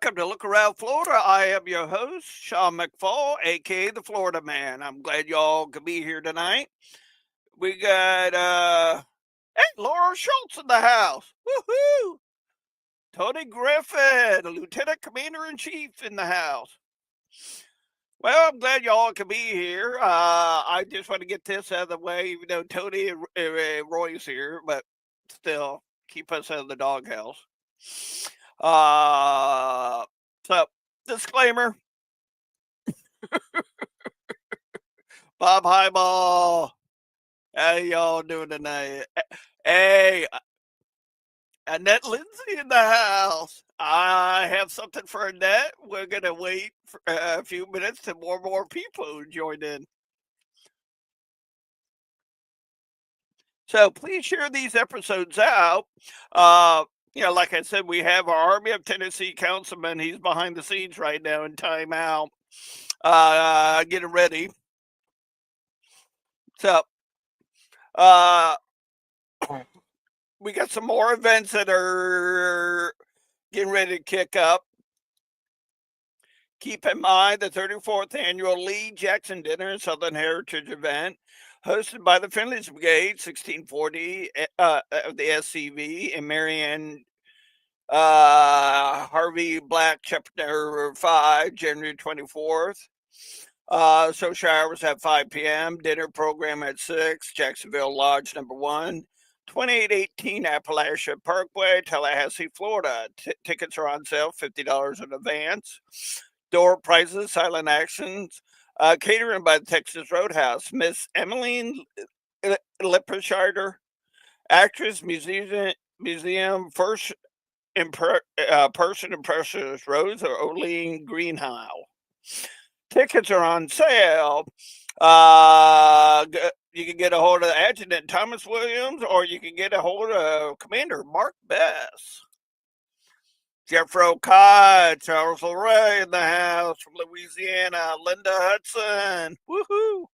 welcome to Look Around Florida. I am your host, Sean McFall, aka the Florida Man. I'm glad y'all could be here tonight. We got hey, Laura Schultz in the house. Woohoo! Tony Griffin, Lieutenant Commander in Chief in the house. Well, I'm glad y'all can be here. I just want to get this out of the way, even though Tony and Roy's here, but still keep us out of the doghouse. Uh, so disclaimer: Bob Highball, how y'all doing tonight? Hey, Annette Lindsay in the house. I have something for Annette. We're gonna wait for a few minutes till more people join in. So please share these episodes out. Uh, like I said, we have our Army of Tennessee councilman. He's behind the scenes right now in timeout, getting ready. So, uh, we got some more events that are getting ready to kick up. Keep in mind the 34th annual Lee Jackson Dinner and Southern Heritage event, hosted by the Friendlies Brigade, 1640 of the SCV in Marion, Harvey Black, Chapter 5, January 24th. Social hours at 5 p.m. Dinner program at 6. Jacksonville Lodge number 1. 2818 Appalachia Parkway, Tallahassee, Florida. Tickets are on sale, $50 in advance. Door prices, silent actions. Catering by the Texas Roadhouse. Miss Emmeline Lipperscheider, actress, museum first person impressionist Rose or Oline Greenhow. Tickets are on sale. You can get a hold of Adjutant Thomas Williams, or you can get a hold of Commander Mark Bess. Jeffro Codd, Charles LeRae in the house from Louisiana, Linda Hudson. Woohoo!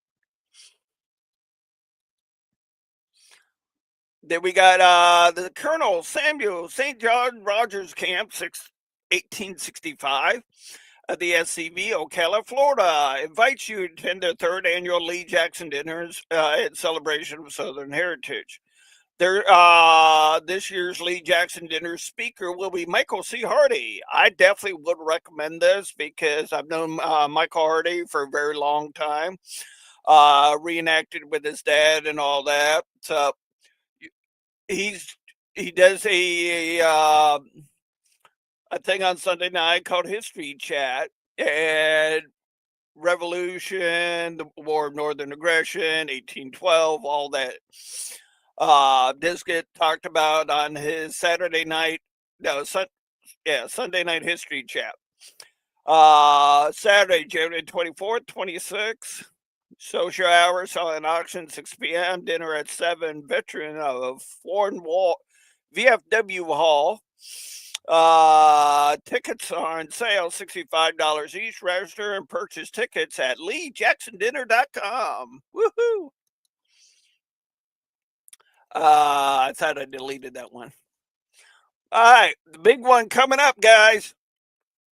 Then we got the Colonel Samuel St. John Rogers Camp, 1865. The SCV, Ocala, Florida, invites you to attend their third annual Lee Jackson Dinners in celebration of Southern Heritage. This year's Lee Jackson Dinner speaker will be Michael C. Hardy. I definitely would recommend this because I've known Michael Hardy for a very long time, reenacted with his dad and all that. So he does a thing on Sunday night called History Chat, and Revolution, the War of Northern Aggression, 1812, all that. This get talked about on his Sunday night History Chat. Saturday, January 24th, 26th. Social hours, silent auction, 6 p.m. Dinner at 7. Veteran of Foreign War, VFW Hall. Tickets are on sale, $65 each. Register and purchase tickets at LeeJacksonDinner.com. Woohoo! I thought I deleted that one. All right, the big one coming up, guys.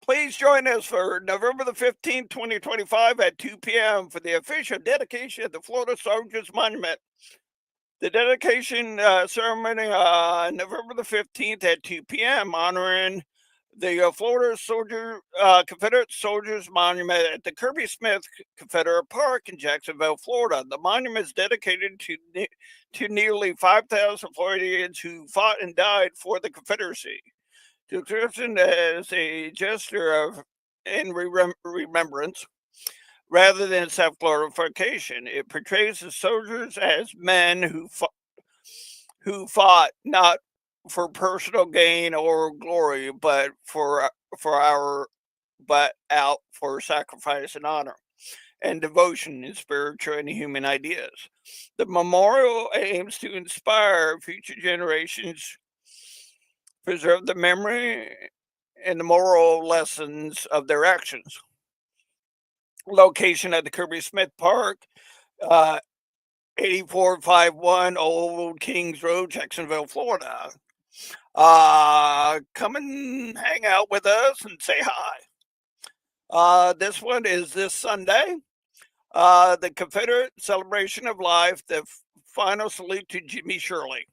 Please join us for November the 15th, 2025 at 2 p.m. for the official dedication of the Florida Soldiers Monument. The dedication ceremony on November the 15th at 2 p.m. honoring the Florida Confederate Soldiers Monument at the Kirby Smith Confederate Park in Jacksonville, Florida. The monument is dedicated to nearly 5,000 Floridians who fought and died for the Confederacy. Description as a gesture of remembrance rather than self-glorification. It portrays the soldiers as men who fought not for personal gain or glory, but out for sacrifice and honor and devotion in spiritual and human ideas. The memorial aims to inspire future generations, preserve the memory and the moral lessons of their actions. Location at the Kirby Smith Park, 8451 Old Kings Road, Jacksonville, Florida. Come and hang out with us and say hi. This one is this Sunday. The Confederate Celebration of Life, the final salute to Jimmy Shirley.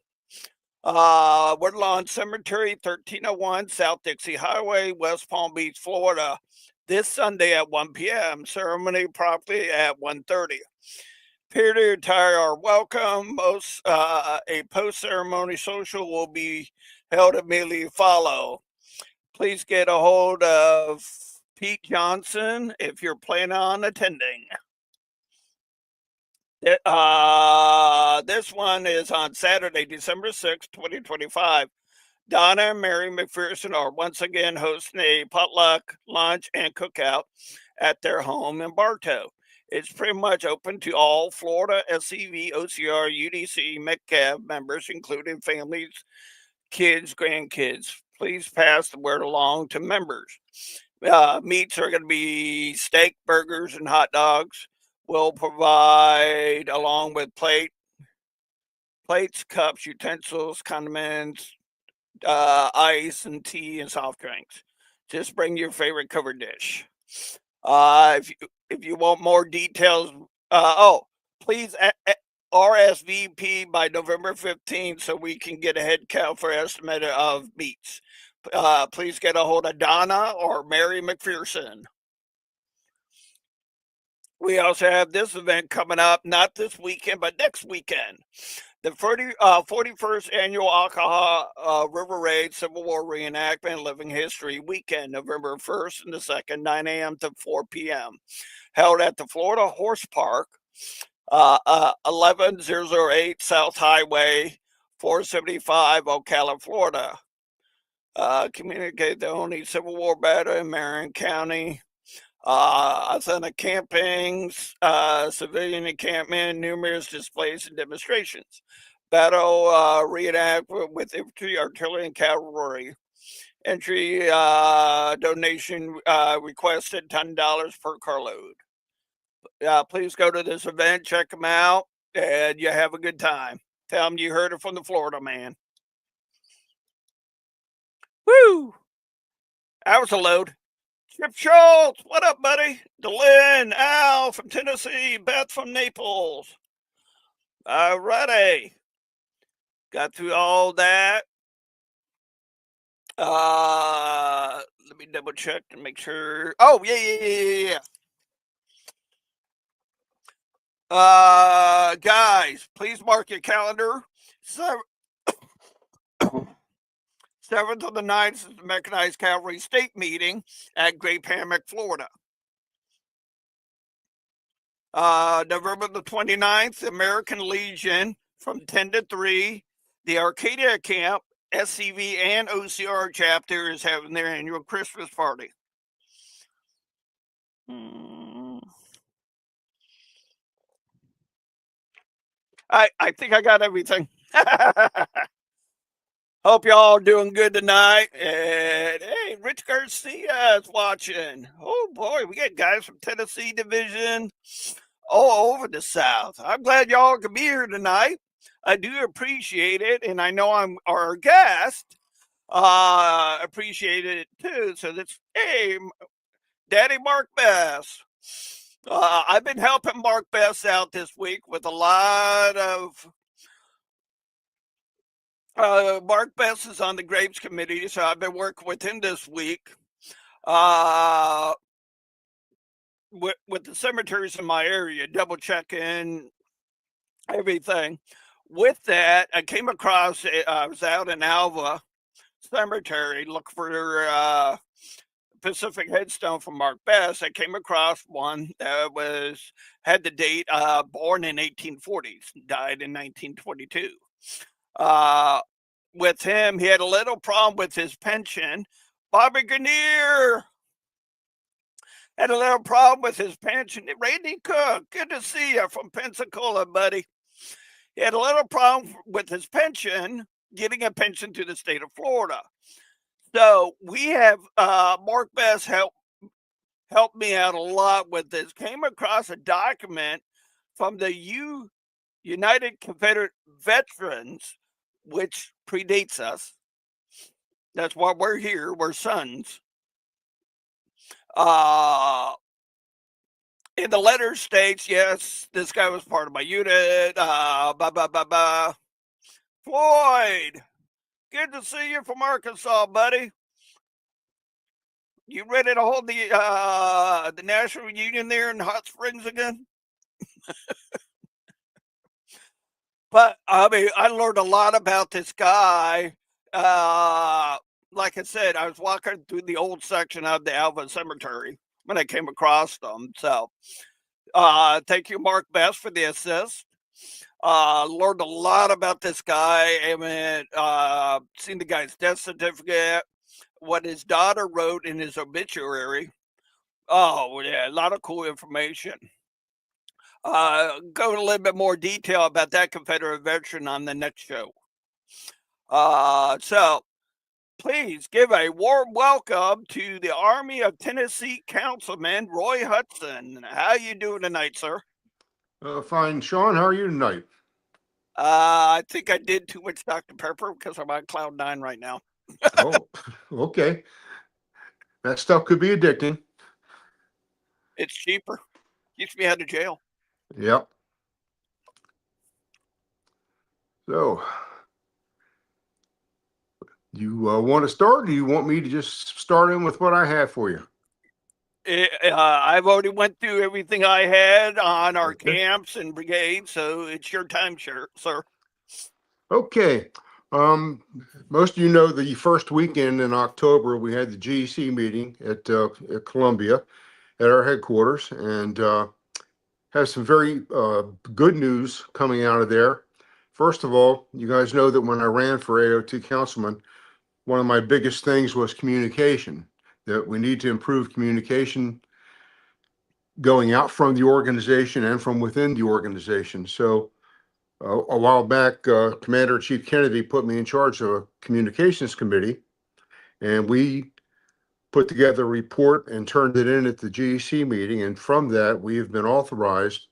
Woodlawn Cemetery, 1301 South Dixie Highway, West Palm Beach, Florida. This Sunday at 1 p.m. Ceremony promptly at 1:30. Peer to retire are welcome. A post-ceremony social will be held immediately follow. Please get a hold of Pete Johnson if you're planning on attending. This one is on Saturday, December 6th, 2025. Donna and Mary McPherson are once again hosting a potluck lunch and cookout at their home in Bartow. It's pretty much open to all Florida SCV, OCR, UDC, MECAV members, including families, kids, grandkids. Please pass the word along to members. Meats are going to be steak, burgers, and hot dogs. We'll provide, along with plates, cups, utensils, condiments, ice, and tea and soft drinks. Just bring your favorite covered dish. If you want more details, please RSVP by November 15th so we can get a head count for estimate of meats. Please get a hold of Donna or Mary McPherson. We also have this event coming up, not this weekend, but next weekend. The 41st Annual Alcohol River Raid Civil War Reenactment Living History Weekend, November 1st and the 2nd, 9 a.m. to 4 p.m. Held at the Florida Horse Park, 11008 South Highway, 475, Ocala, Florida. Communicate the only Civil War battle in Marion County. Authentic campings, civilian encampment, numerous displays and demonstrations. Battle reenact with infantry, artillery, and cavalry. Entry donation requested $10 per carload. Please go to this event, check them out, and you have a good time. Tell them you heard it from the Florida man. Woo! That was a load. Chip Schultz, what up, buddy? Delin, Al from Tennessee, Beth from Naples. All righty. Got through all that. Let me double check to make sure. Oh, yeah. Guys, please mark your calendar. 7th of the 9th is the Mechanized Cavalry State Meeting at Great Hammock, Florida. November the 29th, the American Legion from 10 to 3. The Arcadia Camp, SCV and OCR chapter is having their annual Christmas party. I think I got everything. Hope y'all doing good tonight. And hey, Rich Garcia is watching. Oh boy, we got guys from Tennessee Division all over the South. I'm glad y'all could be here tonight. I do appreciate it, and I know I'm our guest appreciated it too. So that's hey, Daddy Mark Bass. I've been helping Mark Bass out this week with a lot of. Mark Bass is on the Graves Committee, so I've been working with him this week. With the cemeteries in my area, double checking everything. With that, I came across. I was out in Alva Cemetery looking for Pacific headstone from Mark Bass. I came across one that had the date born in 1840s, died in 1922. With him, he had a little problem with his pension. Bobby Grenier had a little problem with his pension. Randy Cook, good to see you from Pensacola, buddy. He had a little problem with his pension, getting a pension to the state of Florida. So we have Mark Bass helped me out a lot with this. Came across a document from the United Confederate Veterans, which predates us. That's why we're here. We're sons. Uh, and the letter states, yes, this guy was part of my unit. Blah, blah, blah, blah. Floyd, good to see you from Arkansas, buddy. You ready to hold the national reunion there in Hot Springs again? But I mean, I learned a lot about this guy. Uh, like I said, I was walking through the old section of the Alva Cemetery when I came across them. So, thank you, Mark Best, for the assist. Learned a lot about this guy. I mean, seen the guy's death certificate, what his daughter wrote in his obituary. Oh, yeah, a lot of cool information. Go into a little bit more detail about that Confederate veteran on the next show. So please give a warm welcome to the Army of Tennessee Councilman Roy Hudson. How you doing tonight, sir? Fine, Sean. How are you tonight? I think I did too much Dr. Pepper because I'm on cloud nine right now. Oh, okay. That stuff could be addicting. It's cheaper. Keeps me out of jail. Yep. So, you want to start, or do you want me to just start in with what I have for you? I've already went through everything I had on our Okay. camps and brigades, so it's your time, sir. Okay. Um, Most of you know the first weekend in October we had the GEC meeting at Columbia at our headquarters, and has some very good news coming out of there. First of all, you guys know that when I ran for AOT councilman, one of my biggest things was communication, that we need to improve communication going out from the organization and from within the organization. So a while back, Commander in Chief Kennedy put me in charge of a communications committee, and we put together a report and turned it in at the GEC meeting. And from that, we have been authorized.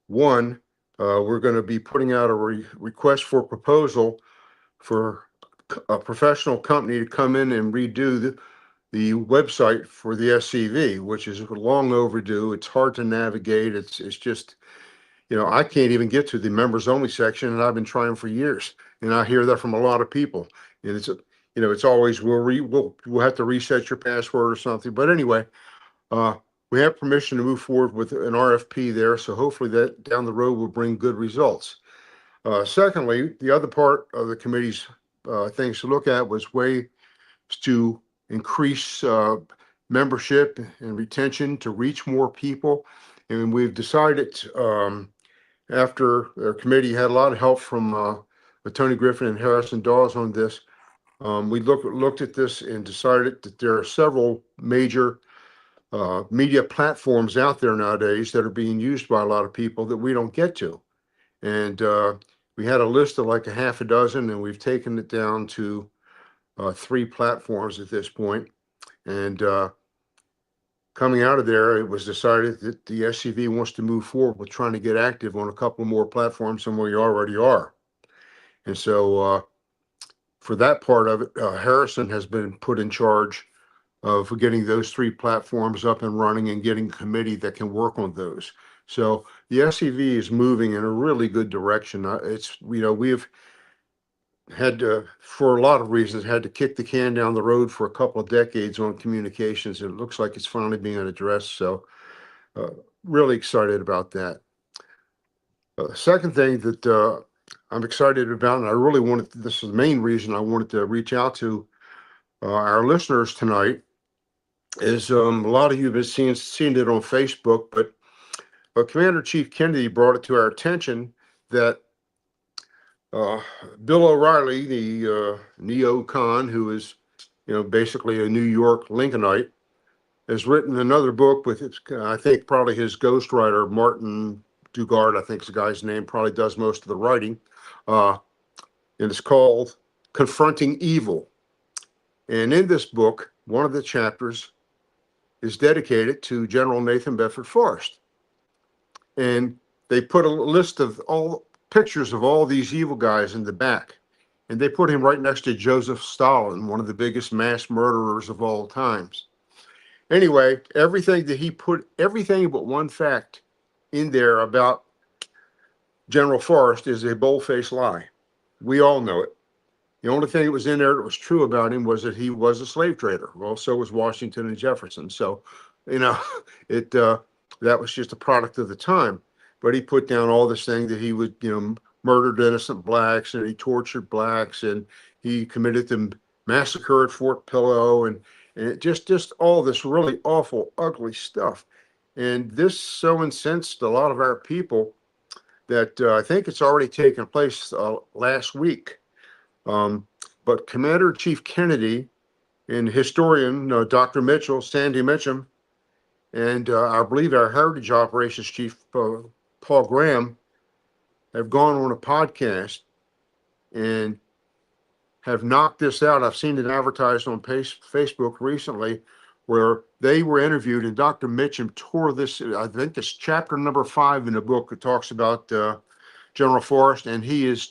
One, we're going to be putting out a request for proposal for a professional company to come in and redo the website for the SCV, which is long overdue. It's hard to navigate. It's just, I can't even get to the members only section, and I've been trying for years. And I hear that from a lot of people. And it's always we'll have to reset your password or something. But anyway, we have permission to move forward with an RFP there. So hopefully that down the road will bring good results. Secondly, the other part of the committee's things to look at was ways to increase membership and retention to reach more people. And we've decided, after our committee had a lot of help from Tony Griffin and Harrison Dawes on this, we looked at this and decided that there are several major media platforms out there nowadays that are being used by a lot of people that we don't get to. And we had a list of like a half a dozen, and we've taken it down to 3 platforms at this point. And coming out of there, it was decided that the SCV wants to move forward with trying to get active on a couple more platforms than we already are. And so for that part of it, Harrison has been put in charge of getting those 3 platforms up and running and getting a committee that can work on those. So the SCV is moving in a really good direction. We've had to, for a lot of reasons, had to kick the can down the road for a couple of decades on communications, and it looks like it's finally being addressed. So uh, really excited about that. Second thing that I'm excited about, and I really wanted, this is the main reason I wanted to reach out to our listeners tonight, is a lot of you have been seeing it on Facebook, but Commander Chief Kennedy brought it to our attention that uh, Bill O'Reilly, the neocon, who is basically a New York Lincolnite, has written another book with I think probably his ghostwriter Martin Dugard, I think is the guy's name, probably does most of the writing, uh, and it's called Confronting Evil. And in this book, one of the chapters is dedicated to General Nathan Bedford Forrest. And they put a list of all pictures of all these evil guys in the back. And they put him right next to Joseph Stalin, one of the biggest mass murderers of all times. Anyway, everything that he put, everything but one fact in there about General Forrest is a bold-faced lie. We all know it. The only thing that was in there that was true about him was that he was a slave trader. Well, so was Washington and Jefferson. So, you know, it that was just a product of the time. But he put down all this thing that he would, murdered innocent blacks and he tortured blacks and he committed the massacre at Fort Pillow and it just all this really awful, ugly stuff. And this so incensed a lot of our people that I think it's already taken place last week. But Commander Chief Kennedy and historian Dr. Mitchell, Sandy Mitchum, and I believe our Heritage Operations Chief, Paul Graham, have gone on a podcast and have knocked this out. I've seen it advertised on Facebook recently where they were interviewed and Dr. Mitchum tore this, I think it's chapter number 5 in the book that talks about General Forrest, and he is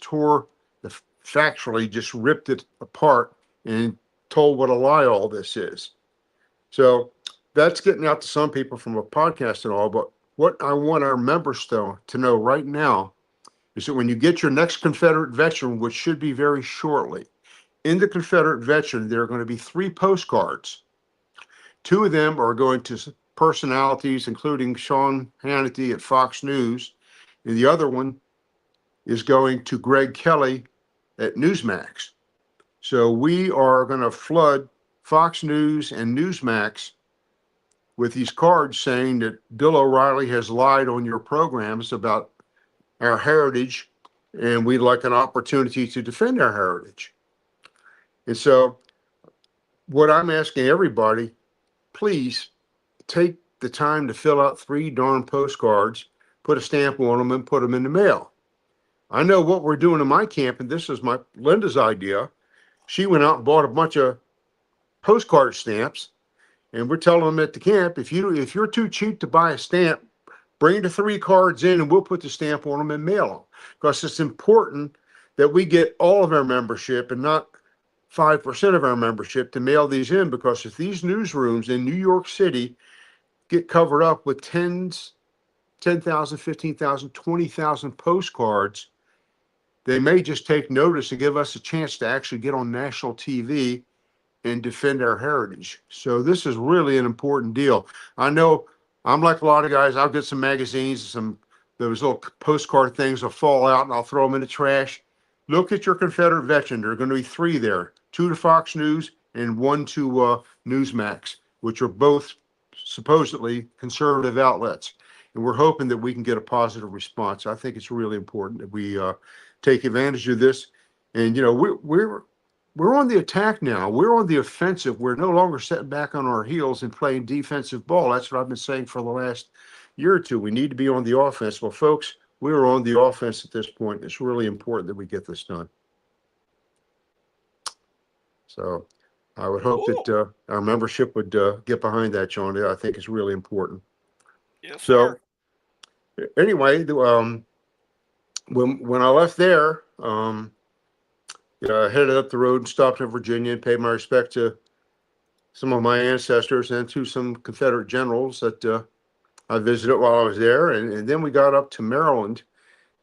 factually just ripped it apart and told what a lie all this is. So that's getting out to some people from a podcast and all, but what I want our members to know right now is that when you get your next Confederate veteran, which should be very shortly, in the Confederate veteran, there are going to be 3 postcards. 2 of them are going to personalities, including Sean Hannity at Fox News, and the other one is going to Greg Kelly at Newsmax. So we are going to flood Fox News and Newsmax with these cards saying that Bill O'Reilly has lied on your programs about our heritage, and we'd like an opportunity to defend our heritage. And so what I'm asking everybody, please take the time to fill out 3 darn postcards, put a stamp on them, and put them in the mail. I know what we're doing in my camp, and this is Linda's idea. She went out and bought a bunch of postcard stamps, and we're telling them at the camp, if you're too cheap to buy a stamp, bring the 3 cards in and we'll put the stamp on them and mail them. Because it's important that we get all of our membership and not 5% of our membership to mail these in, because if these newsrooms in New York City get covered up with 10,000, 15,000, 20,000 postcards, they may just take notice and give us a chance to actually get on national TV and defend our heritage. So this is really an important deal. I know I'm like a lot of guys. I'll get some magazines, those little postcard things will fall out and I'll throw them in the trash. Look at your Confederate veteran. There are going to be 3 there, 2 to Fox News and 1 to Newsmax, which are both supposedly conservative outlets. And we're hoping that we can get a positive response. I think it's really important that we take advantage of this. And, we're on the attack now. We're on the offensive. We're no longer sitting back on our heels and playing defensive ball. That's what I've been saying for the last year or two. We need to be on the offense. Well, folks, we're on the offense at this point. It's really important that we get this done. So I would hope that our membership would get behind that, John. I think it's really important. Yes, so sir. Anyway, when I left there, I headed up the road and stopped in Virginia and paid my respect to some of my ancestors and to some Confederate generals that I visited while I was there. And then we got up to Maryland.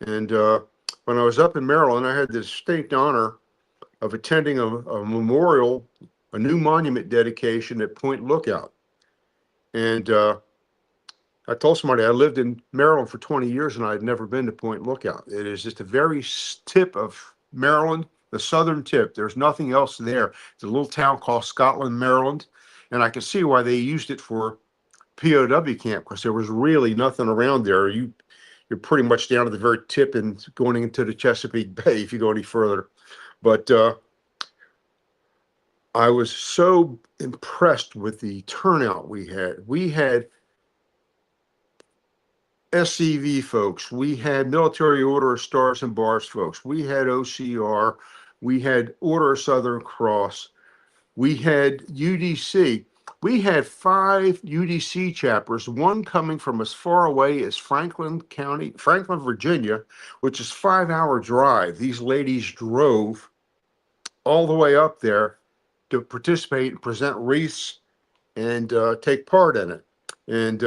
And when I was up in Maryland, I had the distinct honor of attending a memorial, a new monument dedication at Point Lookout. And I told somebody I lived in Maryland for 20 years and I had never been to Point Lookout. It is just a very tip of Maryland, the southern tip. There's nothing else there. It's a little town called Scotland, Maryland. And I can see why they used it for POW camp, because there was really nothing around there. You're pretty much down to the very tip and going into the Chesapeake Bay if you go any further. But I was so impressed with the turnout we had. We had SCV folks. We had Military Order of Stars and Bars folks. We had OCR. We had Order of Southern Cross. We had UDC. We had 5 UDC chapters, one coming from as far away as Franklin, Virginia, which is a 5-hour drive. These ladies drove all the way up there to participate and present wreaths and take part in it. And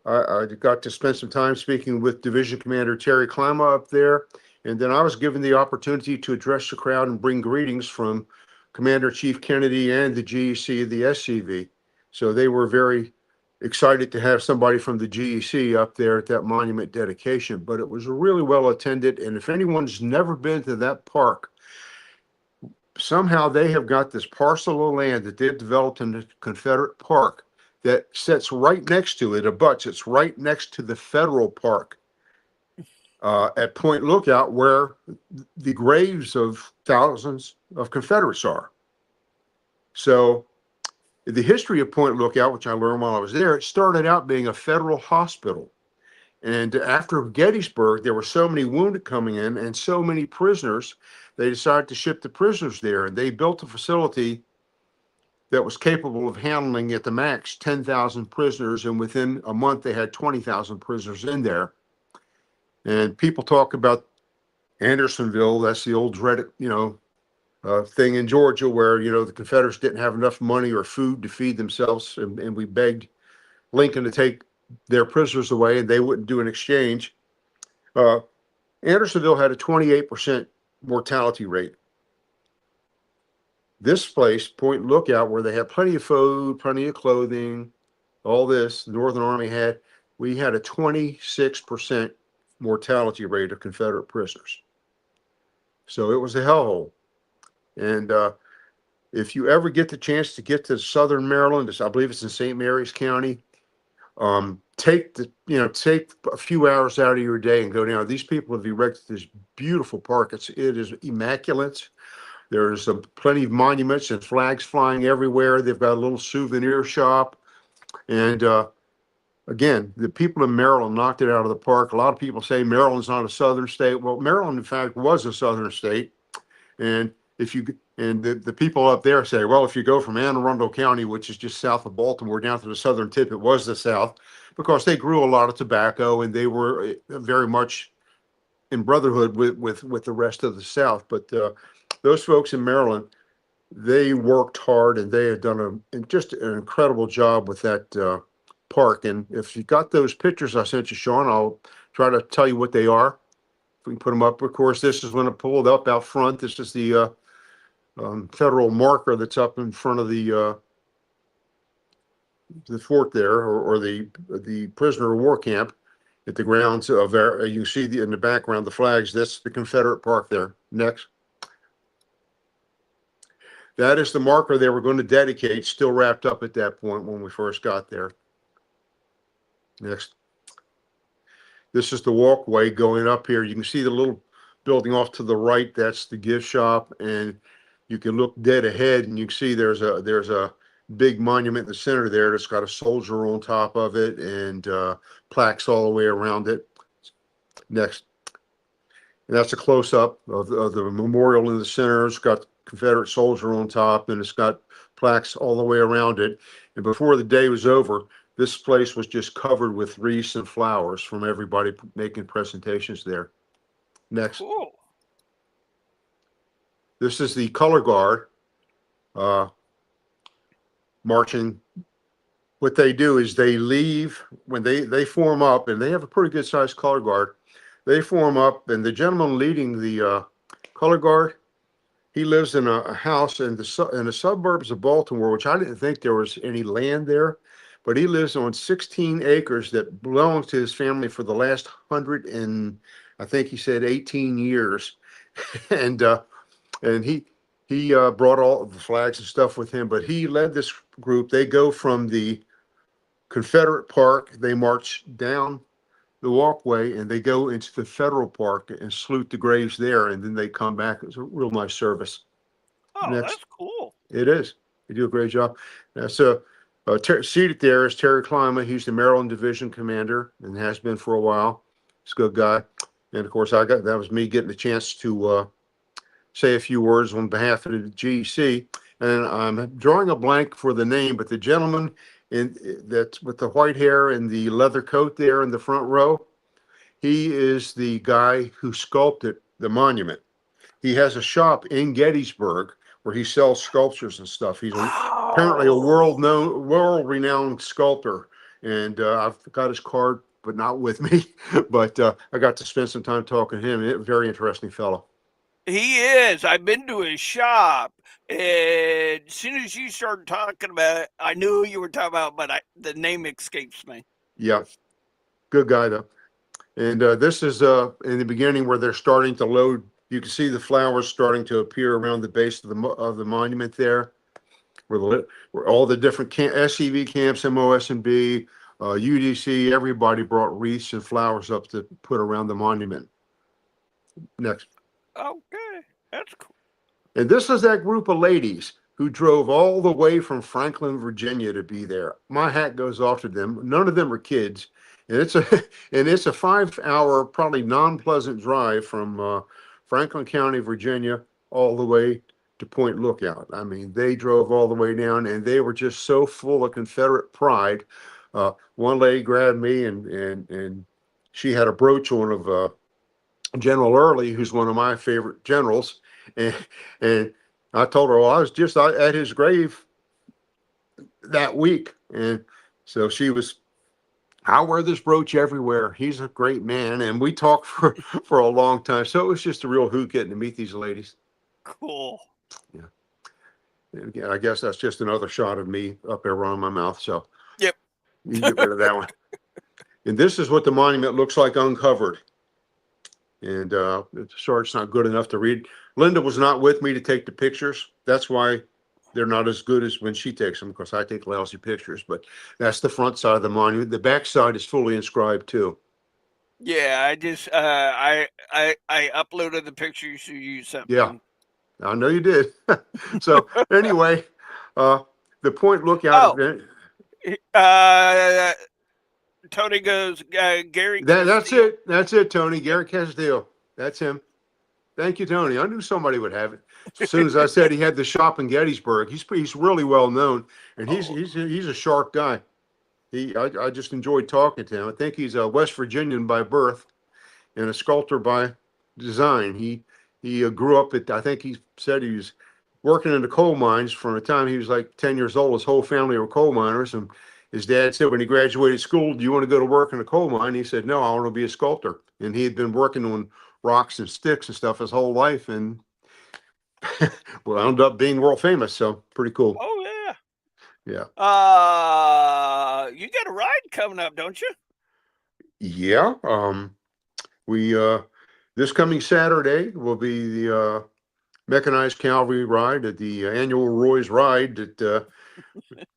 I got to spend some time speaking with Division Commander Terry Klima up there. And then I was given the opportunity to address the crowd and bring greetings from Commander Chief Kennedy and the GEC of the SCV. So they were very excited to have somebody from the GEC up there at that monument dedication. But it was really well attended. And if anyone's never been to that park, somehow they have got this parcel of land that they've developed in the Confederate Park that sits right next to it, abuts. It's right next to the federal park at Point Lookout, where the graves of thousands of Confederates are. So the history of Point Lookout, which I learned while I was there, it started out being a federal hospital. And after Gettysburg, there were so many wounded coming in and so many prisoners, they decided to ship the prisoners there. And they built a facility that was capable of handling at the max 10,000 prisoners. And within a month, they had 20,000 prisoners in there. And people talk about Andersonville. That's the old dreaded, thing in Georgia where, the Confederates didn't have enough money or food to feed themselves. And we begged Lincoln to take their prisoners away and they wouldn't do an exchange. Andersonville had a 28% mortality rate. This place, Point Lookout, where they had plenty of food, plenty of clothing, all this, the Northern Army had, we had a 26% mortality rate of Confederate prisoners. So it was a hellhole. And if you ever get the chance to get to southern Maryland, I believe it's in St. Mary's County, take a few hours out of your day and go down. These people have erected this beautiful park. It is immaculate. There's plenty of monuments and flags flying everywhere. They've got a little souvenir shop. And again, the people in Maryland knocked it out of the park. A lot of people say Maryland's not a southern state. Well, Maryland, in fact, was a southern state. And the people up there say, well, if you go from Anne Arundel County, which is just south of Baltimore, down to the southern tip, it was the South, because they grew a lot of tobacco and they were very much in brotherhood with the rest of the South. But those folks in Maryland, they worked hard and they had done just an incredible job with that park. And if you got those pictures I sent you, Sean, I'll try to tell you what they are. If we can put them up. Of course, this is when it pulled up out front. This is the federal marker that's up in front of the fort there, or the prisoner of war camp at the grounds of there. You see in the background the flags. That's the Confederate Park there. Next. That is the marker they were going to dedicate, still wrapped up at that point when we first got there. Next. This is the walkway going up here. You can see the little building off to the right. That's the gift shop. And you can look dead ahead and you can see there's a big monument in the center there that's got a soldier on top of it and plaques all the way around it. Next. And that's a close-up of the memorial in the center. It's got Confederate soldier on top and it's got plaques all the way around it. And before the day was over, this place was just covered with wreaths and flowers from everybody making presentations there. Next. Cool. This is the color guard marching. What they do is they leave when they form up, and they have a pretty good sized color guard. They form up, and the gentleman leading the color guard, he lives in a house in the suburbs of Baltimore, which I didn't think there was any land there, but he lives on 16 acres that belongs to his family for the last 100 and I think he said 18 years, and he brought all of the flags and stuff with him, but he led this group. They go from the Confederate Park, they march down the walkway, and they go into the federal park and salute the graves there, and then they come back. It was a real nice service. Oh, Next. that's cool. It is. They do a great job. So seated there is Terry Klima. He's the Maryland Division Commander and has been for a while. He's a good guy. And of course, that was me getting the chance to say a few words on behalf of the GEC. And I'm drawing a blank for the name, but the gentleman that's with the white hair and the leather coat there in the front row, he is the guy who sculpted the monument. he has a shop in Gettysburg where he sells sculptures and stuff. He's apparently a Oh, world renowned sculptor, and I've got his card, but not with me. But I got to spend some time talking to him. Very interesting fellow. he is. I've been to his shop, and as soon as you started talking about it, I knew who you were talking about, but the name escapes me. Yeah, good guy though. And this is in the beginning where they're starting to load. You can see the flowers starting to appear around the base of the monument there, where all the different SCV camps, MOS&B, UDC, everybody brought wreaths and flowers up to put around the monument. Next. Okay, that's cool. And this is that group of ladies who drove all the way from Franklin, Virginia to be there. My hat goes off to them. None of them are kids. And it's a and it's a 5 hour, probably non-pleasant drive from Franklin County, Virginia, all the way to Point Lookout. I mean, they drove all the way down, and they were just so full of Confederate pride. One lady grabbed me, and she had a brooch on of General Early, who's one of my favorite generals, and and I told her, well, I was just at his grave that week, and so she was. I wear this brooch everywhere. He's a great man, and we talked for a long time. So it was just a real hoot getting to meet these ladies. Cool. Yeah, and again, I guess that's just another shot of me up there around my mouth. So Yep. you can get rid of that one. And this is what the monument looks like uncovered. And sorry, it's not good enough to read. Linda was not with me to take the pictures. That's why they're not as good as when she takes them, because I take lousy pictures. But that's the front side of the monument. The back side is fully inscribed too. Yeah, I just I uploaded the pictures you sent Yeah, me. I know you did. So anyway, uh, the Point Lookout Oh, event. uh, Tony goes. Gary That's Castile. it. That's it, Tony. Garrett Casdale. That's him. Thank you, Tony. I knew somebody would have it. As soon as I said he had the shop in Gettysburg, he's really well known, and Oh, he's a sharp guy. I just enjoyed talking to him. I think he's a West Virginian by birth and a sculptor by design. He grew up at, I think he said he was working in the coal mines from the time he was like 10 years old. His whole family were coal miners, and his dad said when he graduated school, "Do you want to go to work in a coal mine?" He said, "No, I want to be a sculptor." And he had been working on rocks and sticks and stuff his whole life, and well, ended up being world famous. So pretty cool. oh yeah. Yeah. You got a ride coming up, don't you? Yeah. We This coming Saturday will be the mechanized cavalry ride at the annual Roy's Ride. That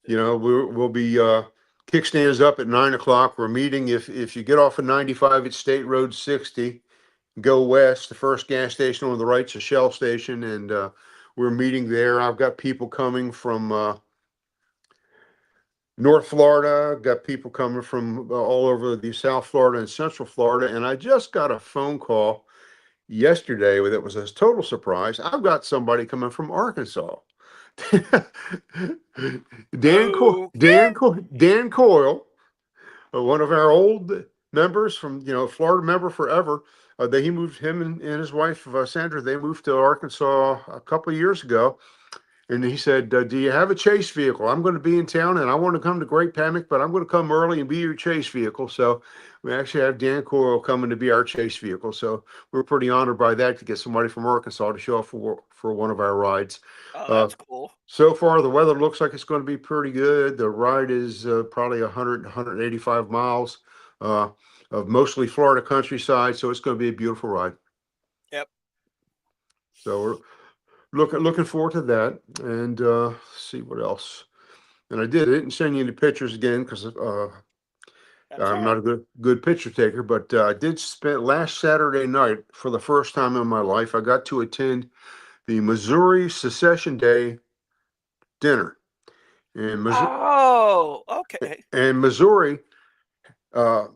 we'll be kickstands up at 9 o'clock. We're meeting if you get off of 95 at State Road 60, go west. The first gas station on the right's a Shell station, and we're meeting there. I've got people coming from North Florida. Got people coming from all over the South Florida and Central Florida, and I just got a phone call yesterday that was a total surprise. I've got somebody coming from Arkansas. Okay. Dan Coyle, one of our old members from Florida member forever. He moved him and his wife Sandra. They moved to Arkansas a couple of years ago, and he said, "Do you have a chase vehicle? I'm going to be in town, and I want to come to Great Panic, but I'm going to come early and be your chase vehicle." So we actually have Dan Coyle coming to be our chase vehicle. So we're pretty honored by that to get somebody from Arkansas to show up for one of our rides. Oh, Uh, that's cool. so far, the weather looks like it's going to be pretty good. The ride is probably 100, 185 miles of mostly Florida countryside. So it's going to be a beautiful ride. Yep. So we're looking forward to that. And see what else. And I didn't send you any pictures again because That's all I'm right. not a good picture taker. But I did spend last Saturday night for the first time in my life. I got to attend the Missouri Secession Day dinner. And Oh, okay. Missouri, uh,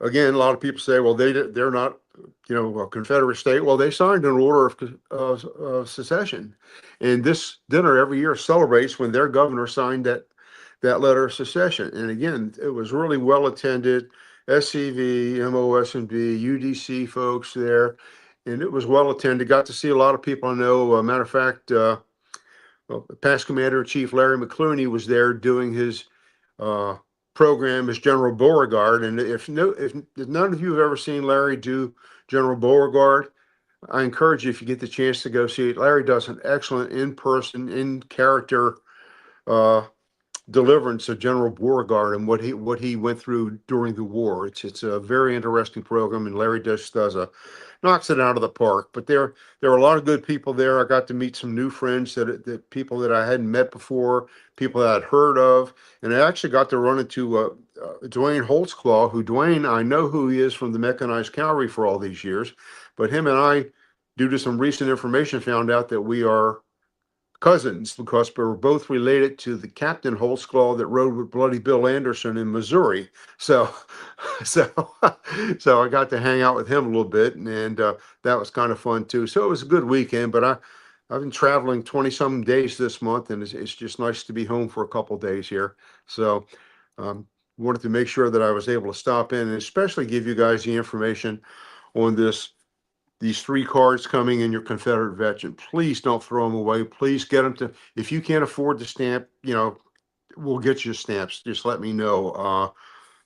again, a lot of people say, well, they're not, a Confederate state. Well, they signed an order of secession, and this dinner every year celebrates when their governor signed that letter of secession. And again, it was really well attended. SCV, MOS&B, UDC folks there, and it was well attended. Got to see a lot of people I know. Matter of fact, well, past Commander in Chief Larry McClooney was there doing his uh, program as General Beauregard. And if none of you have ever seen Larry do General Beauregard, I encourage you, if you get the chance to go see it. Larry does an excellent in person, in character uh, deliverance of General Beauregard and what he went through during the war. It's a very interesting program, and Larry just does a knocks it out of the park. But there are a lot of good people there. I got to meet some new friends that people that I hadn't met before, people that I'd heard of, and I actually got to run into Dwayne Holtzclaw, who Dwayne I know who he is from the mechanized cavalry for all these years, but him and I, due to some recent information, found out that we are cousins because we were both related to the Captain Holtzclaw that rode with Bloody Bill Anderson in Missouri. So, so, so I got to hang out with him a little bit, and that was kind of fun too. So it was a good weekend. But I've been traveling 20 some days this month, and it's just nice to be home for a couple days here. So, wanted to make sure that I was able to stop in and especially give you guys the information on these three cards coming in your Confederate veteran. Please don't throw them away. Please get them to, if you can't afford the stamp, we'll get you stamps. Just let me know.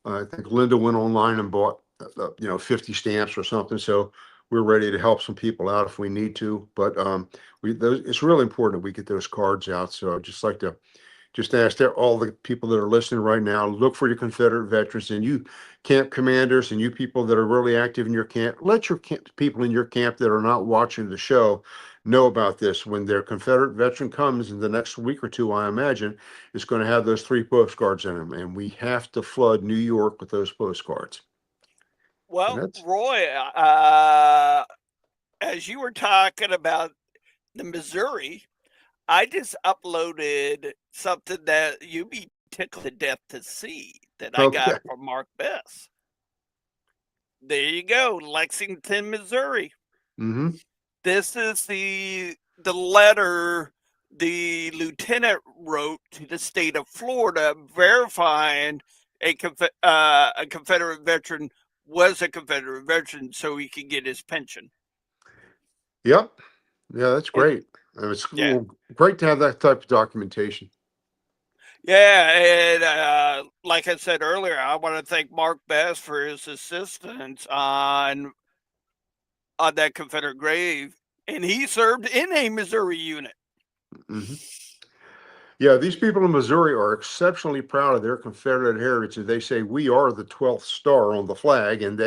I think Linda went online and bought, 50 stamps or something. So we're ready to help some people out if we need to. But it's really important that we get those cards out. So I'd just like to just ask all the people that are listening right now, look for your Confederate veterans and you camp commanders and you people that are really active in your camp. Let your people in your camp that are not watching the show know about this. When their Confederate veteran comes in the next week or two, I imagine, it's going to have those three postcards in them. And we have to flood New York with those postcards. And Well, that's Roy, as you were talking about the Missouri, I just uploaded something that you'd be tickled to death to see that I got okay. from Mark Best. There you go, Lexington, Missouri. Mm-hmm. This is the letter the lieutenant wrote to the state of Florida verifying a Confederate veteran was a Confederate veteran so he could get his pension. Yep. Yeah, that's And great. It's yeah, great to have that type of documentation. yeah, and like I said earlier, I want to thank Mark Bass for his assistance on that Confederate grave, and he served in a Missouri unit. Mm-hmm. Yeah, these people in Missouri are exceptionally proud of their Confederate heritage. They say we are the 12th star on the flag, and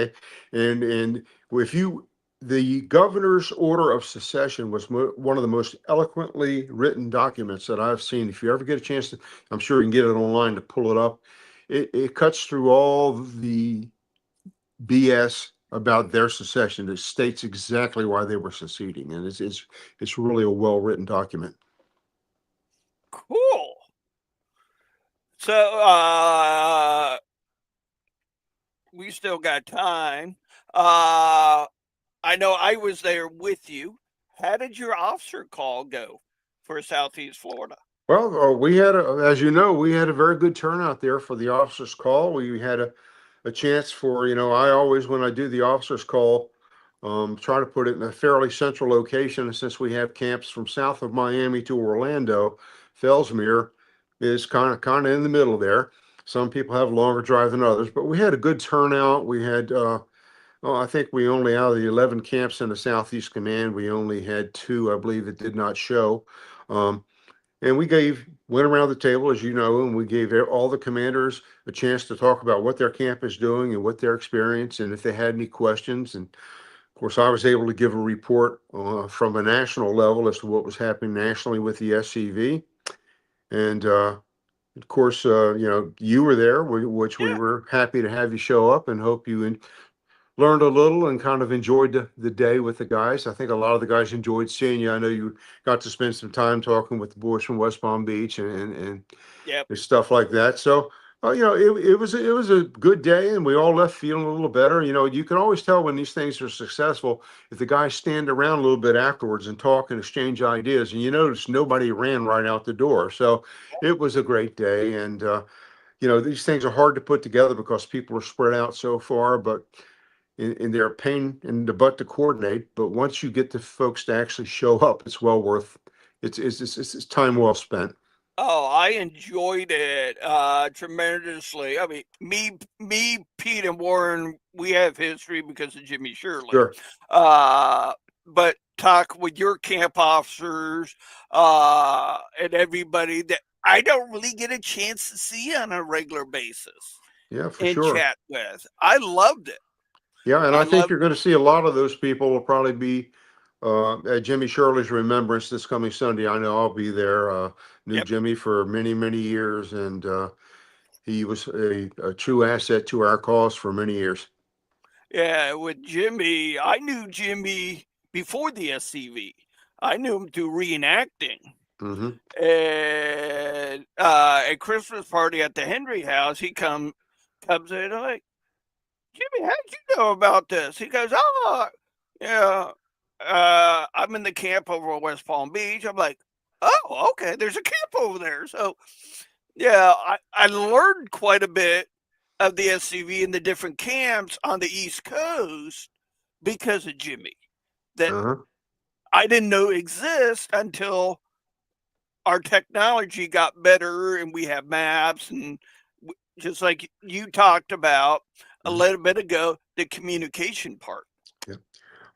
if you the governor's order of secession was one of the most eloquently written documents that I've seen. If you ever get a chance to, I'm sure you can get it online to pull it up. It cuts through all the BS about their secession. It states exactly why they were seceding, and it's really a well written document. Cool. So we still got time. Uh, I know I was there with you. How did your officer call go for Southeast Florida? Well, as you know, we had a very good turnout there for the officers' call. We had a chance for, I always, when I do the officers' call, try to put it in a fairly central location. And since we have camps from south of Miami to Orlando, Fellsmere is kind of in the middle there. Some people have a longer drive than others, but we had a good turnout. We had, I think we only, out of the 11 camps in the Southeast Command, we only had two, I believe, that did not show. Um, and went around the table, as you know, and we gave all the commanders a chance to talk about what their camp is doing and what their experience, and if they had any questions. And of course, I was able to give a report from a national level as to what was happening nationally with the SCV. And of course, you were there, which we Yeah, were happy to have you show up, and hope you learned a little and kind of enjoyed the day with the guys. I think a lot of the guys enjoyed seeing you. I know you got to spend some time talking with the boys from West Palm Beach yep, and stuff like that. So, it was a good day, and we all left feeling a little better. You can always tell when these things are successful if the guys stand around a little bit afterwards and talk and exchange ideas. And you notice nobody ran right out the door. So it was a great day, and these things are hard to put together because people are spread out so far, but and they're a pain in the butt to coordinate. But once you get the folks to actually show up, it's well worth. It's time well spent. Oh, I enjoyed it tremendously. I mean, Pete, and Warren, we have history because of Jimmy Shirley. Sure. Uh, but talk with your camp officers and everybody that I don't really get a chance to see on a regular basis Yeah, for and sure. chat with. I loved it. Yeah, and I I think loved. you're going to see a lot of those people will probably be at Jimmy Shirley's remembrance this coming Sunday. I know I'll be there. Knew Yep. Jimmy for many, many years, and he was a true asset to our cause for many years. Yeah, with Jimmy, I knew Jimmy before the SCV. I knew him through reenacting. Hmm. And a Christmas party at the Henry house, he comes in like, Jimmy, how'd you know about this? He goes, oh, yeah, I'm in the camp over at West Palm Beach. I'm like, oh, okay, there's a camp over there. So yeah, I learned quite a bit of the SCV and the different camps on the East Coast because of Jimmy that Uh-huh. I didn't know exist until our technology got better and we have maps and just like you talked about a Hmm. little bit ago, the communication part. Yeah.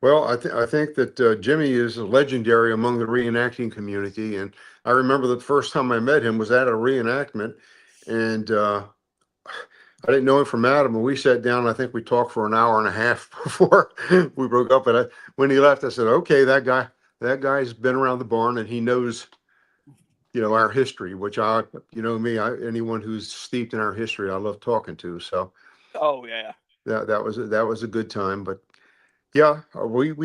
Well, I think that Jimmy is legendary among the reenacting community, and I remember the first time I met him was at a reenactment, and I didn't know him from Adam, and we sat down. I think we talked for an hour and a half before we broke up. And when he left, I said, "Okay, that guy's been around the barn, and he knows, our history. Which me, anyone who's steeped in our history, I love talking to. So Oh yeah. that was a good time. But yeah, we've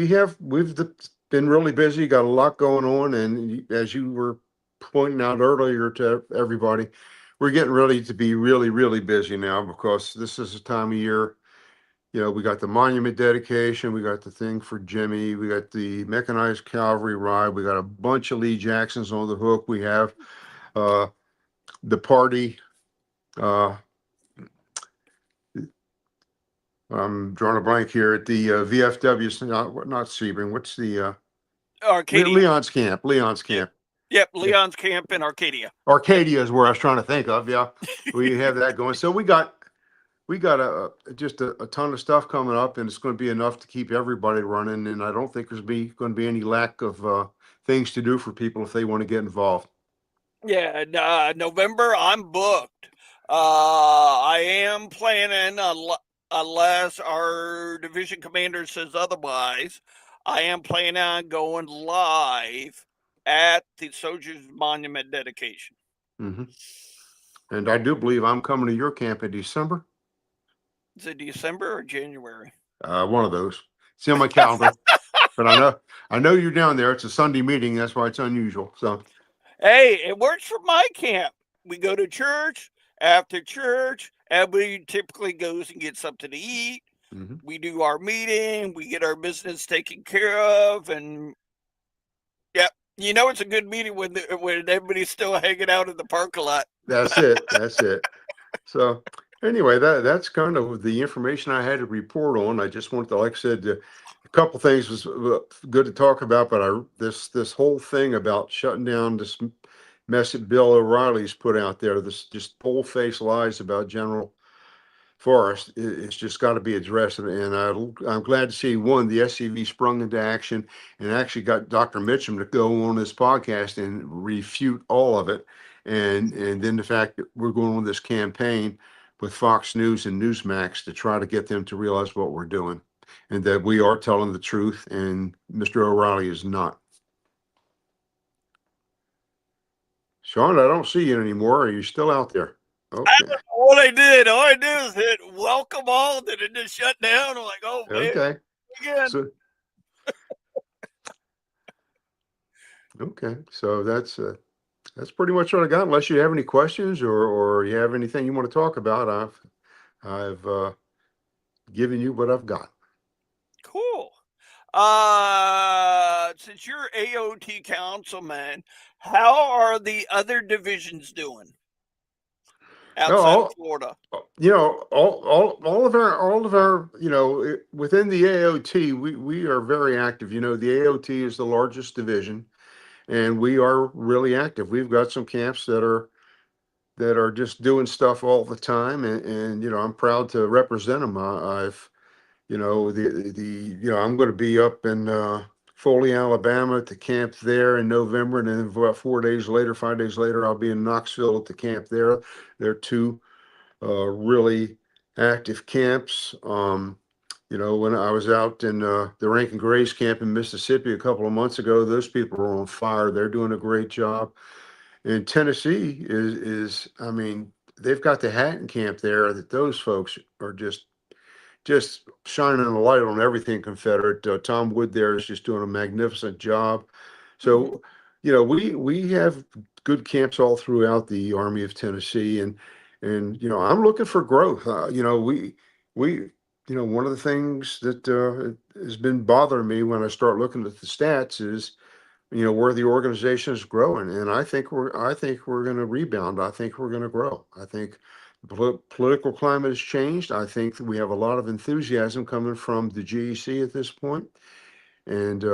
been really busy, got a lot going on, and as you were pointing out earlier to everybody, we're getting ready to be really, really busy now because this is a time of year. We got the monument dedication, we got the thing for Jimmy, we got the mechanized cavalry ride, we got a bunch of Lee Jacksons on the hook. We have uh, the party. Uh, I'm drawing a blank here at the VFW, not Sebring. What's the Arcadia. Leon's camp? Leon's Yep. camp. Yep. Yeah. Leon's camp in Arcadia. Arcadia is where I was trying to think of. Yeah, we have that going. So we got just a ton of stuff coming up, and it's going to be enough to keep everybody running. And I don't think there's going to be any lack of things to do for people if they want to get involved. Yeah, November I'm booked. I am planning, unless our division commander says otherwise, I am planning on going live at the Soldiers Monument dedication. Hmm. And I do believe I'm coming to your camp in December. Is it December or January? One of those. It's in my calendar, but I know you're down there. It's a Sunday meeting. That's why it's unusual. So. Hey, it works for my camp. We go to church. After church, everybody typically goes and gets something to eat. Hmm. We do our meeting. We get our business taken care of, and yeah, it's a good meeting when everybody's still hanging out in the parking lot. That's it. That's it. So anyway, that's kind of the information I had to report on. I just wanted to, like I said, a couple things was good to talk about, but this whole thing about shutting down this mess that Bill O'Reilly's put out there, this just bull-faced lies about General Forest, it's just got to be addressed. And I'm glad to see one, the SCV sprung into action and actually got Dr. Mitchum to go on this podcast and refute all of it. And then the fact that we're going on this campaign with Fox News and Newsmax to try to get them to realize what we're doing and that we are telling the truth and Mr. O'Reilly is not. Sean, I don't see you anymore. Are you still out there? I Okay. don't know what I did. All I did was hit welcome all, then it just shut down. I'm like, oh man, Okay. again. So okay. So that's pretty much what I got. Unless you have any questions or you have anything you want to talk about, I've given you what I've got. Cool. Since you're AOT councilman, how are the other divisions doing? outside of Florida. All of our, within the AOT, we are very active. The AOT is the largest division, and we are really active. We've got some camps that are just doing stuff all the time, and I'm proud to represent them. I've I'm going to be up in Foley, Alabama at the camp there in November, and then about 5 days later, I'll be in Knoxville at the camp there. They're two really active camps. When I was out in the Rankin Grace camp in Mississippi a couple of months ago, those people are on fire. They're doing a great job. And Tennessee I mean, they've got the Hatton camp there that those folks are just shining a light on everything Confederate. Tom Wood there is just doing a magnificent job. So, we have good camps all throughout the Army of Tennessee, and I'm looking for growth. One of the things that has been bothering me when I start looking at the stats is where the organization is growing, and I think we're going to rebound. I think we're going to grow. I think the political climate has changed. I think that we have a lot of enthusiasm coming from the GEC at this point, and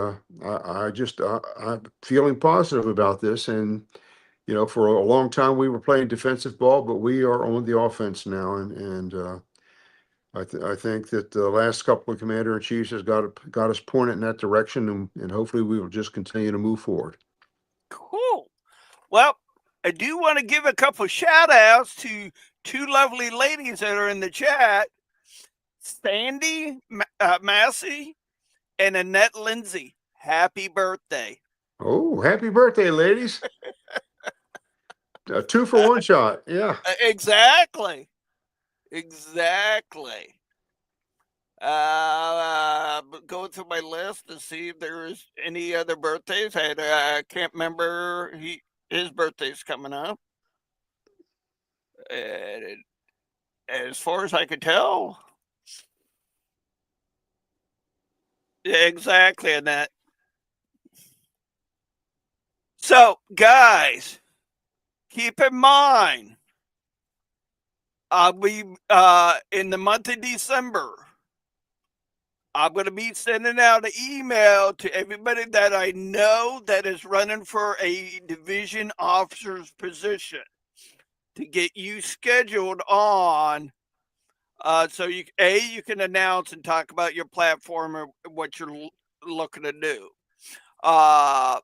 I'm feeling positive about this. And for a long time we were playing defensive ball, but we are on the offense now, and I think that the last couple of commander in chiefs has got us pointed in that direction, and hopefully we will just continue to move forward. Cool. Well, I do want to give a couple shout outs to two lovely ladies that are in the chat, Sandy Massey and Annette Lindsay. Happy birthday. Oh, happy birthday, ladies. A 2-for-1 shot. Yeah. Exactly. Going through my list to see if there is any other birthdays. I can't remember. His birthday's coming up. And as far as I could tell, exactly, Annette. So, guys, keep in mind, I'll be in the month of December. I'm going to be sending out an email to everybody that I know that is running for a division officer's position to get you scheduled on. So you can announce and talk about your platform or what you're looking to do. As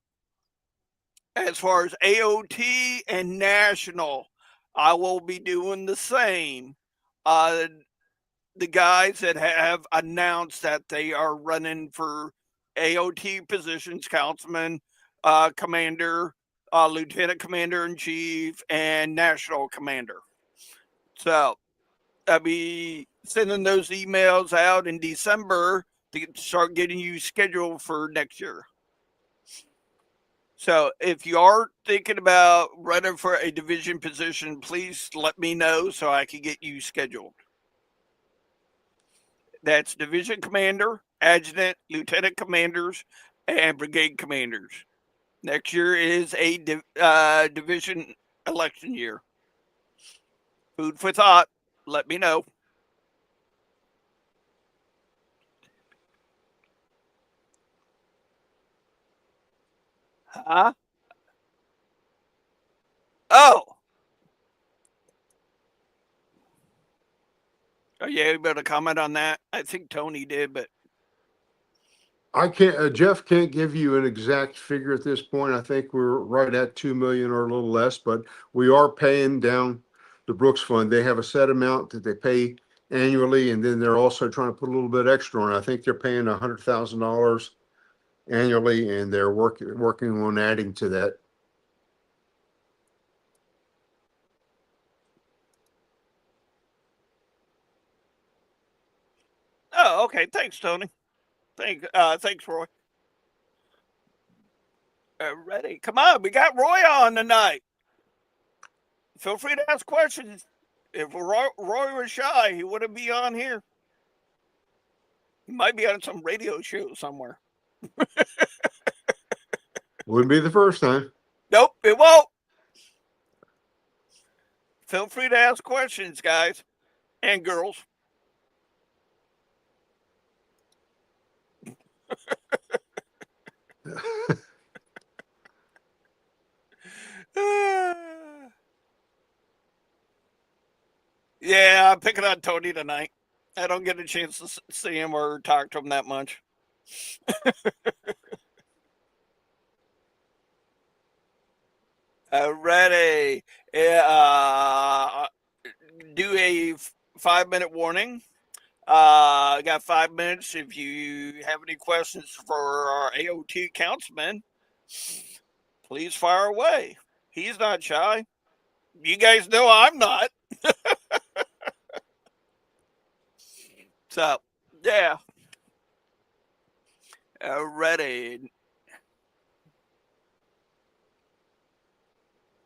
far as AOT and national, I will be doing the same. The guys that have announced that they are running for AOT positions, councilman, commander, lieutenant commander in chief, and national commander. So I'll be sending those emails out in December to start getting you scheduled for next year. So if you are thinking about running for a division position, please let me know so I can get you scheduled. That's division commander, adjutant, lieutenant commanders, and brigade commanders. Next year is a division election year. Food for thought. Let me know. Huh? Oh. Are you able to comment on that? I think Tony did, but I can't. Jeff can't give you an exact figure at this point. I think we're right at 2 million or a little less, but we are paying down the Brooks Fund. They have a set amount that they pay annually, and then they're also trying to put a little bit extra on. I think they're paying $100,000 annually, and they're working on adding to that. oh, okay. Thanks, Tony. Thanks, Roy. Ready? Come on, we got Roy on tonight. Feel free to ask questions. If Roy was shy, he wouldn't be on here. He might be on some radio show somewhere. Wouldn't be the first time. Nope, it won't. feel free to ask questions, guys and girls. Yeah, I'm picking on Tony tonight. I don't get a chance to see him or talk to him that much. Ready. Do a 5-minute warning. I got 5 minutes. If you have any questions for our AOT councilman, please fire away. He's not shy. You guys know I'm not. So, yeah. Ready.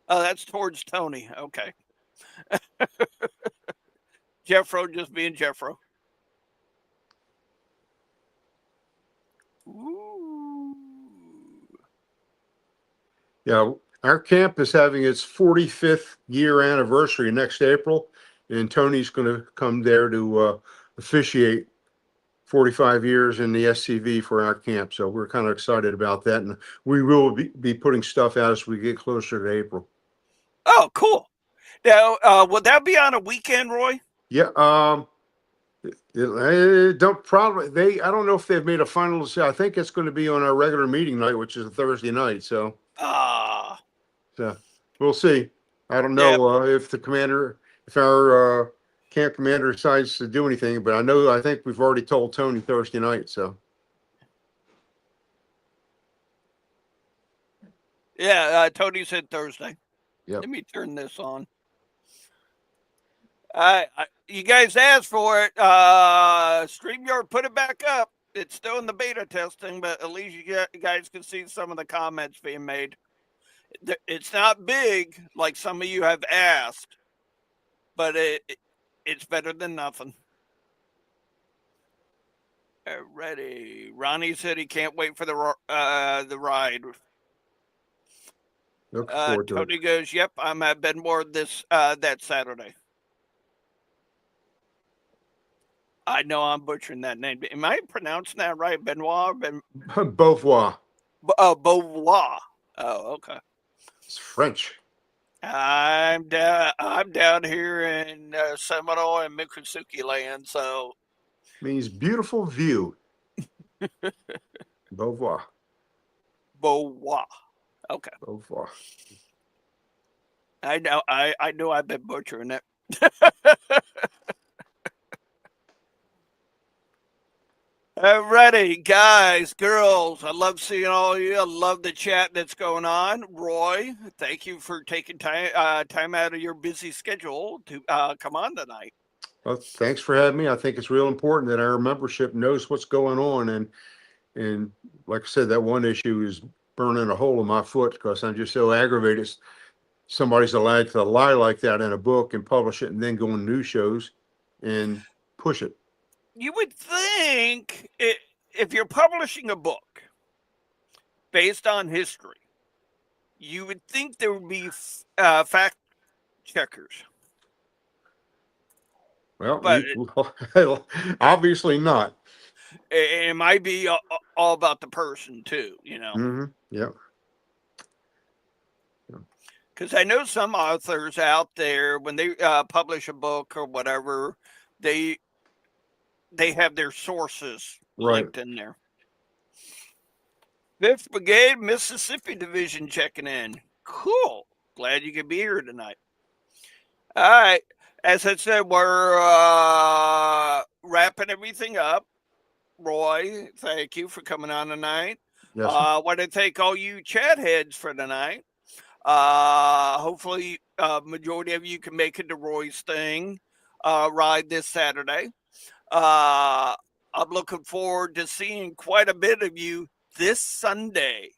Oh, that's towards Tony. Okay. Jeffro just being Jeffro. Ooh. Yeah, our camp is having its 45th year anniversary next April, and Tony's going to come there to officiate 45 years in the SCV for our camp. So we're kind of excited about that, and we will be putting stuff out as we get closer to April. Oh, cool. Now, would that be on a weekend, Roy? Yeah, don't probably I don't know if they've made a final decision. I think it's going to be on our regular meeting night, which is a Thursday night. So we'll see. I don't Yeah. know if our camp commander decides to do anything, but I think we've already told Tony Thursday night. So Yeah, Tony said Thursday. Yep. Let me turn this on. You guys asked for it. StreamYard put it back up. It's still in the beta testing, but at least you guys can see some of the comments being made. It's not big like some of you have asked, but it's better than nothing. Ready. Ronnie said he can't wait for the ride. Looking forward to it. Tony goes, "Yep, I'm at Benmore that Saturday." I know I'm butchering that name. Am I pronouncing that right? Benoit? Beauvoir. Beauvoir. Oh, okay. It's French. I'm down here in Seminole and Miccosukee land, so Means beautiful view. Beauvoir. Beauvoir. Okay. Beauvoir. I know I've been butchering it. Alrighty, guys, girls, I love seeing all of you. I love the chat that's going on. Roy, thank you for taking time out of your busy schedule to come on tonight. Well, thanks for having me. I think it's real important that our membership knows what's going on, and like I said, that one issue is burning a hole in my foot because I'm just so aggravated. Somebody's allowed to lie like that in a book and publish it, and then go on news shows and push it. You would think if you're publishing a book based on history, you would think there would be fact checkers. Well, But obviously not. It might be all about the person too, you know. Mm-hmm. Yeah. Because I know some authors out there, when they publish a book or whatever, they have their sources linked in there. 5th Brigade, Mississippi Division checking in. Cool. Glad you could be here tonight. All right. As I said, we're wrapping everything up. Roy, thank you for coming on tonight. Yes. I want to thank all you chat heads for tonight. Hopefully, majority of you can make it to Roy's thing ride this Saturday. I'm looking forward to seeing quite a bit of you this Sunday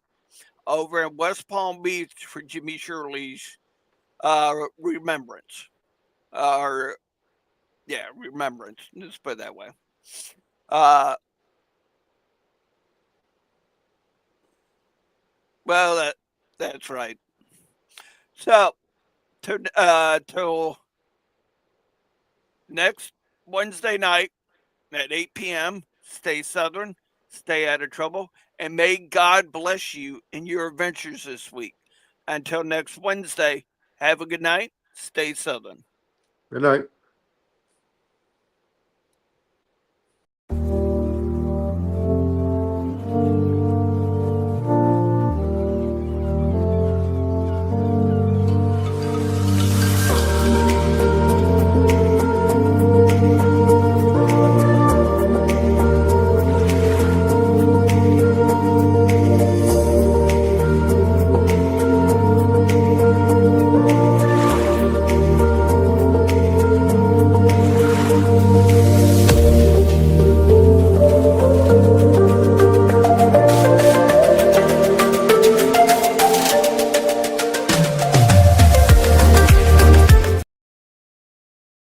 over in West Palm Beach for Jimmy Shirley's remembrance. Remembrance. Let's put it that way. Well, that's right. So, till next Wednesday night at 8 p.m. Stay Southern, stay out of trouble, and may God bless you in your adventures this week. Until next Wednesday, have a good night. Stay Southern. Good night.